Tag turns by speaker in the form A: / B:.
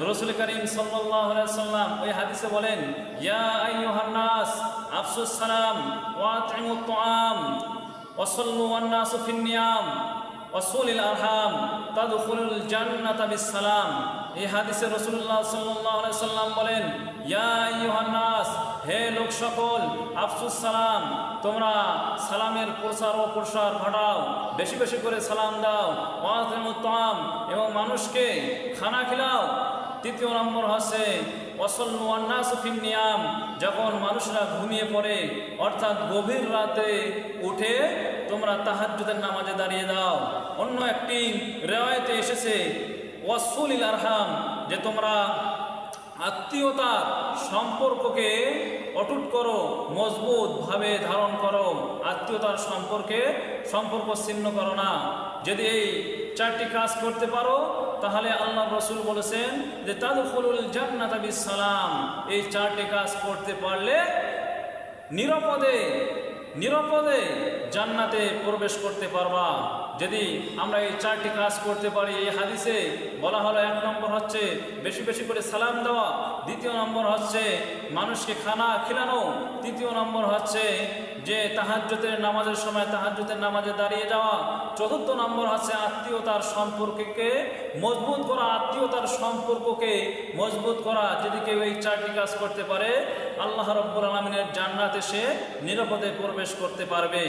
A: রাসূল করিম সাল্লাল্লাহু আলাইহি ওয়াসাল্লাম ওই হাদিসে বলেন, ইয়া আইয়ুহান নাস আফসুস সালাম ওয়া আতইমুত তুআম ওয়া সাল্লু ওয়ান নাসু ফিন নিয়াম ওয়াসুলিল আরহাম তাদখুলুল জান্নাতা বিসসালাম। এই হাদিসে রাসূলুল্লাহ সাল্লাল্লাহু আলাইহি ওয়াসাল্লাম বলেন, ইয়া আইয়ুহান নাস, হে লোক সকল, আফসুস সালাম, তোমরা সালামের প্রসার ও প্রসার ঘটাও, বেশি বেশি করে সালাম দাও। ওয়া আতিমুত তুআম, এবং মানুষকে খানা খিলাও। তৃতীয় নম্বর হচ্ছে ওয়াসাল্লু ওয়ান নাসু ফিন নিয়াম, যখন মানুষরা ঘুমিয়ে পড়ে অর্থাৎ গভীর রাতে উঠে তোমরা তাহাজ্জুদের নামাজে দাঁড়িয়ে দাও। অন্য একটি রিওয়ায়াতে এসেছে ওয়াসুলিল আরহাম, যে তোমরা আত্মীয়তার সম্পর্ককে অটুট করো, মজবুতভাবে ধারণ করো, আত্মীয়তার সম্পর্ক ছিন্ন করো না। যদি এই চারটি কাজ করতে পারো তাহলে আল্লাহ রাসূল বলেছেন যে তাদখুলুল জান্নাতা বিসসালাম। এই চারটি কাজ করতে পারলে নিরাপদে জান্নাতে প্রবেশ করতে পারবা। যদি আমরা এই চারটি কাজ করতে পারি, এই হাদিসে বলা হলো, এক নম্বর হচ্ছে বেশি বেশি করে সালাম দেওয়া, দ্বিতীয় নম্বর হচ্ছে মানুষকে খানা খিলানো, তৃতীয় নম্বর হচ্ছে যে তাহাজ্জুদের নামাজের সময় তাহাজ্জুদের নামাজে দাঁড়িয়ে যাওয়া, চতুর্থ নম্বর হচ্ছে আত্মীয়তার সম্পর্ককে মজবুত করা। যদি কেউ এই চারটি কাজ করতে পারে আল্লাহ রাব্বুল আলামিনের জান্নাতে সে নিরাপদে প্রবেশ করতে পারবে।